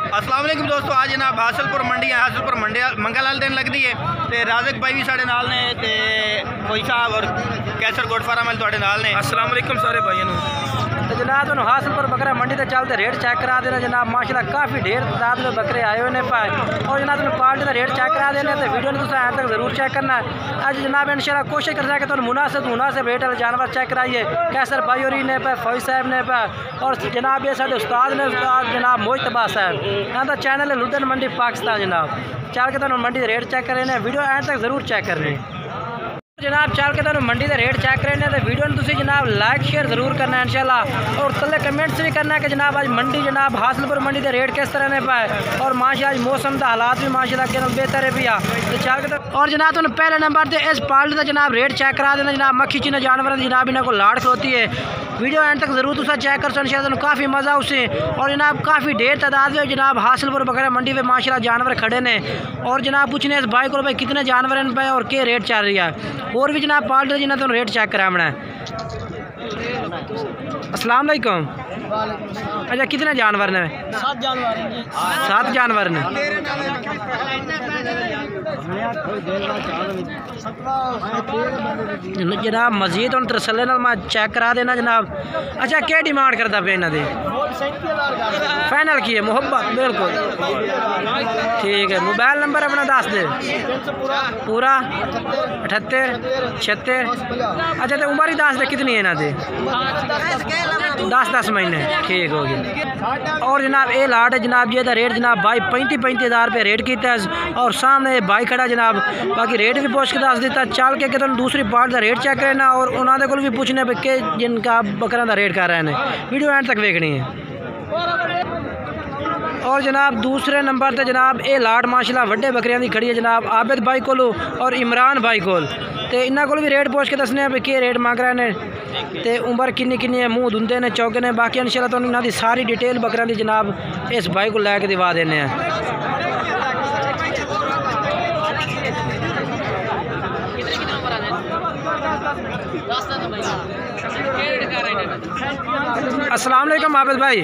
अस्सलाम वालेकुम दोस्तों, आज जनाब हासलपुर मंडी है। हासलपुर मंडी मंगल वाले दिन लगती है तो राज़क भाई भी साढ़े नाल ने ते कोई साहब और कैसर गोट फार्म वाले तुहाडे नाल ने। अस्सलाम वालेकुम सारे भाइयों। तो जनाब तुम हासलपुर बकरा मंडी से चलते रेट चेक करा देना जनाब। माशाल्लाह काफ़ी ढेर तादाद में बकरे आए हुए ने पाए और जनाब तुम पार्टी का रेट चेक करा देना तो वीडियो ने तुम तक जरूर चेक करना है। आज जनाब इंशाल्लाह कोशिश करता है कि तुम मुनासिब रेट वाले जानवर चेक कराइए। कैसर भाई और ने पे फौज साहब ने पे और जनाब ये साढ़े उस्ताद ने जनाब मोजतबा साहब यहाँ का चैनल है लुधियाना मंडी पाकिस्तान। जनाब चल के तुम मंडी के रेट चेक करें, वीडियो एंड तक जरूर चेक करनी जनाब। चल के तुम मंडी के रेट चेक करने तो वीडियो में तुम जनाब लाइक शेयर जरूर करना है इंशाल्लाह और थले कमेंट्स भी करना है कि जनाब आज मंडी जनाब हासलपुर मंडी के रेट किस तरह ने पाए और माशाल्लाह आज मौसम का हालात भी माशाल्लाह के बेहतर है भैया। तो चल के और जनाब तुम पहले नंबर पर इस पार्टी का जनाब रेट चेक करा देना जनाब। मक्खी चीना जानवर जनाब इन्हों को लाड़ खलोती है। वीडियो एंड तक जरूर तुम चेक कर सो इंशाल्लाह काफ़ी मज़ा उसे और जनाब काफ़ी ढेर तादाद में जनाब हासलपुर बकरा मंडी में माशाल्लाह जानवर खड़े ने और जनाब पूछने इस भाई को भाई कितने जानवर पे और क्या रेट चल रही है और भी जनाब पार्टी जिन्हें तुम रेट चेक कराना है। अस्सलाम वालेकुम। अच्छा कितने जानवर ने? 7 जानवर ने। जनाब मजीद हम तसल्ली मैं चेक करा देना जनाब। अच्छा क्या डिमांड करता पे इन्हों फाइनल की है? मुहब्बत बिल्कुल ठीक है। मोबाइल नंबर अपना दस दे पूरा 78 76। अच्छा तो उम्र ही दस दे कितनी है इन्हों की? 10 महीने ठीक हो गया। और जनाब ये लाट है जनाब ये रेट जनाब भाई 35 हज़ार रुपये रेट किया और सामने भाई खड़ा जनाब। बाकी रेट भी पूछ के दस दिता। चल के तुम दूसरी पार्ट का रेट चेक करना और उन्होंने को भी पूछने पे कि जिनका बकरा का रेट कर रहे हैं। वीडियो एंड तक देखनी है। और जनाब दूसरे नंबर पर जनाब ये लाट माशाल्लाह वड्डे बकरियां की खड़ी है जनाब आबिद भाई को और इमरान भाई को। तो इन्हों को भी रेट पूछ के दसने भी क्या रेट मांग रहे हैं तो उम्र किन्नी है मुँह धुंधे ने चौके ने। बाकी इंशाल्लाह तुहानू इन्हां दी सारी डिटेल बकरियां दी जनाब इस भाई को लैके दिवा देने हैं। अस्सलाम वालेकुम आबिद भाई।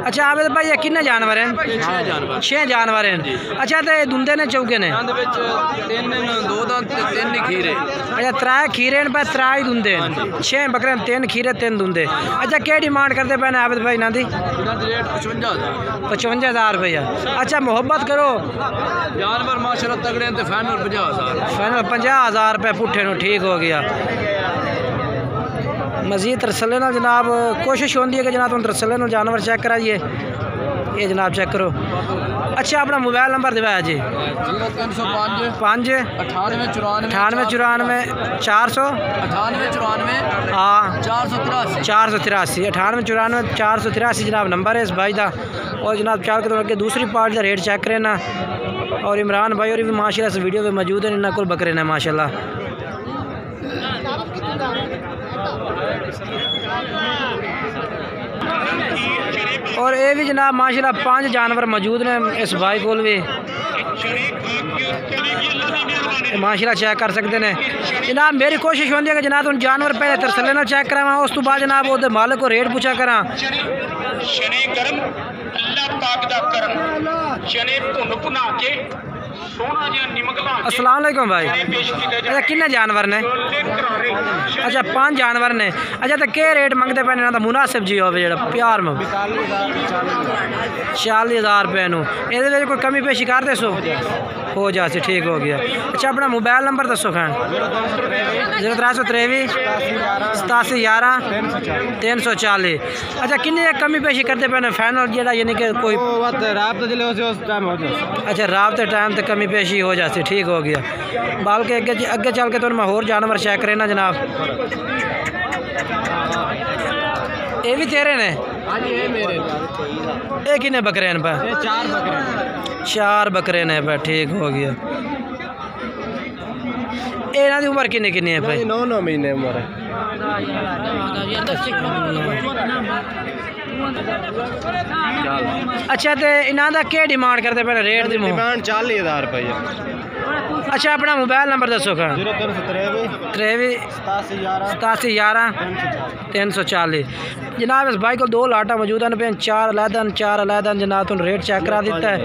अच्छा आबिद भाई ये कितने जानवर हैं? 6 जानवर हैं। अच्छा तो धुंधे ने चौके ने? अच्छा 3 खीरे पे 3 ही धुंधे 6 बकरे 3 खीरे 3 धुंधे। अच्छा क्या डिमांड करते पे आबिद भाई इन्हों की? 55 हज़ार रुपया। अच्छा मोहब्बत करो जानवर माशाल्लाह तगड़े हैं तो फाइनल 50 हज़ार रुपये पुट्ठे नो ठीक हो गया। मजीद तरसले ना जनाब कोशिश होती है कि जनाब तुम तरसले ना जानवर चेक कराइए। ये जनाब चेक करो। अच्छा अपना मोबाइल नंबर दिवाया जी। 5 98 94 400 हाँ 483 98 94 483 जनाब नंबर है इस भाई का। और जनाब चार के तो दूसरी पार्ट का रेट चेक करें ना। और इमरान भाई और भी माशाल्लाह इस वीडियो में मौजूद है। इन्होंने को बकरे ने माशाल्लाह। और ये भी जनाब माशाल्लाह 5 जानवर मौजूद ने इस भाई को भी माशाल्लाह चेक कर सकते हैं जनाब। मेरी कोशिश होती है कि जनाब तुम जानवर पहले तरसले ना चेक करावा उस तो बाद जनाब वो मालिक को रेट पूछा करा। अस्सलाम वालेकुम भाई। अच्छा कितने जानवर ने? अच्छा 5 जानवर ने। अच्छा तो क्या रेट मंगते पे इन्हों का मुनासिब जी हो प्यार में? 40 हज़ार रुपये नू ये कोई कमी पेशी कर दे सो हो जाए ठीक हो गया। अच्छा अपना मोबाइल नंबर दसो खैन? 0323 87 11 340। अच्छा किन्नी कमी पेशी करते पे फाइनल जो यानी कि कोई अच्छा राबते टाइम तक कमी पेशी हो जाती ठीक हो गया। बल्कि अगे चल के तो मैं होर जानवर चेक करें ना जनाब। ये भी तेरे ने? ये कितने बकरे हैं पे? 4 बकरे ने पे ठीक हो गया। इन्हों की उम्र किन्नी है भाई? 9 महीने उम्र है। अच्छा तो इन्हों का क्या डिमांड करते पे रेट? डिमांड 40 हज़ार रुपये। अच्छा अपना मोबाइल नंबर दसो खा 0393 87 11 340। जनाब इस भाई को 2 लाटा मौजूद हैं पे 4 अलहदा जनाब तुम रेट चेक करा दिता है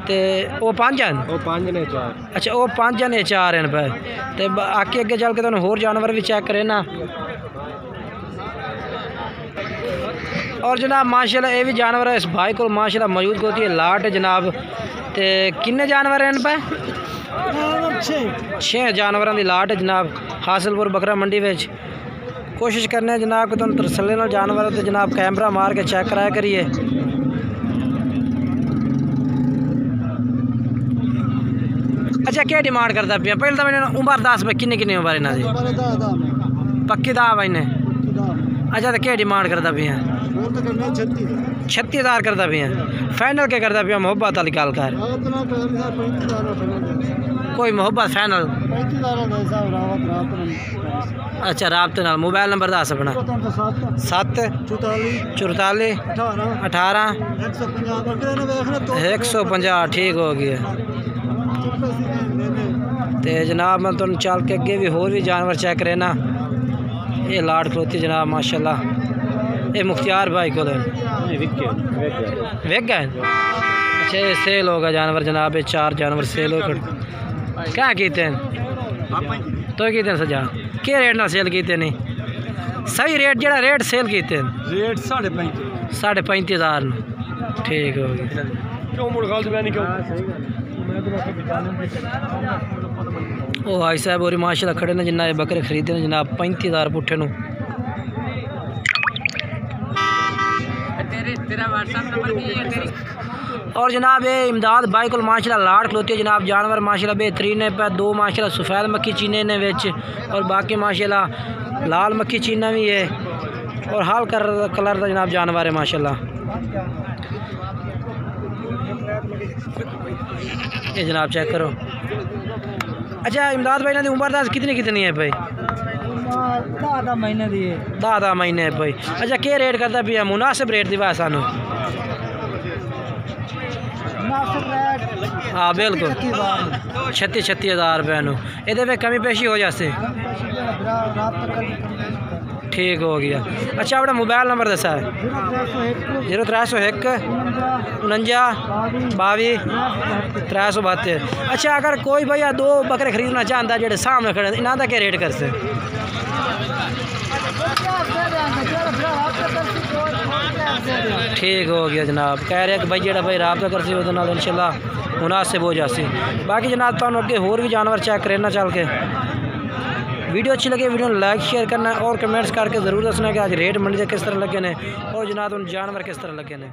ते वो 5 हैं अच्छा वो 5 हैं 4 हैं पे ते आके अगे चल के तुम होर जानवर भी चेक करे ना। और जनाब माशाल्लाह ये भी जानवर है इस भाई को माशाल्लाह मौजूद होती है लाट है जनाब। ते किन्ने जानवर हैं पे 6 जानवरों की लाट है जनाब हासिलपुर बकरा मंडी में। कोशिश करने जनाब कि तुम तसल्ली नाल जानवर तो जनाब कैमरा मार के चेक कराया करिए। अच्छा क्या डिमांड करता पिया पहले तो मैंने उम्र 10 पे किन्नी किन्नी उम्र इन्हों की पक्की दा भाई ने। अच्छा तो क्या डिमांड करता पिया 36,000 करता पिया फाइनल क्या करता पिया मोहब्बत वाली गल कर कोई मोहब्बत फाइनल। अच्छा राबते नाल मोबाइल नंबर दस अपना 7 44 18 150 ठीक हो गया। तो जनाब मैं तुम चल के अगे भी होर भी जानवर चेक करे ना। ये लाट खलोती जनाब माशाल्लाह ये मुख्तियार भाई को वेग गए। अच्छा ये सेल होगा जानवर जनाब ये 4 जानवर सेल हो क्या कीते हैं तो कीते सजा क्या रेट ना सेल कीते नहीं सही रेट जरा रेट सेल कीते रेट 35,500 ठीक हो गया। ओ भाई साहब और माशाल्लाह खड़े ने जिन्ना ये बकरे खरीदे ने जनाब 35,000 पुट्ठे नू। और जनाब ये इमदाद भाई को माशाल्लाह लाट खलोती है जनाब जानवर माशाल्लाह बेहतरीन है पे 2 माशाल्लाह सफ़ेद मक्खी चीने ने विच और बाकी माशाल्लाह लाल मक्खी चीना भी है और हाल कलर का जनाब जानवर है माशाल्लाह। ये जनाब चेक करो। अच्छा इमदाद भाई ने उम्र दस कितनी है भाई 10 महीने है भाई। अच्छा क्या रेट करता पिया मुनासिब रेट दी सानू हाँ बिल्कुल 36,000 रुपये नू ये कमी पेशी हो जाती ठीक हो गया। अच्छा अपना मोबाइल नंबर दसा है 0301 49 22 372। अच्छा अगर कोई भैया 2 बकरे खरीदना चाहता जेडे सामने खड़े इन्हों का क्या रेट करते ठीक हो गया जनाब कह रहे कि भाई जो भाई रबता करते इंशाल्लाह मुनासिब हो जाती। बाकी जनाब तुहानू अगे होर भी जानवर चेक करना चल के वीडियो अच्छी लगे वीडियो लाइक शेयर करना और कमेंट्स करके ज़रूर दसना कि आज रेट मंडी से किस तरह लगे ने और जनाब जानवर किस तरह लगे ने।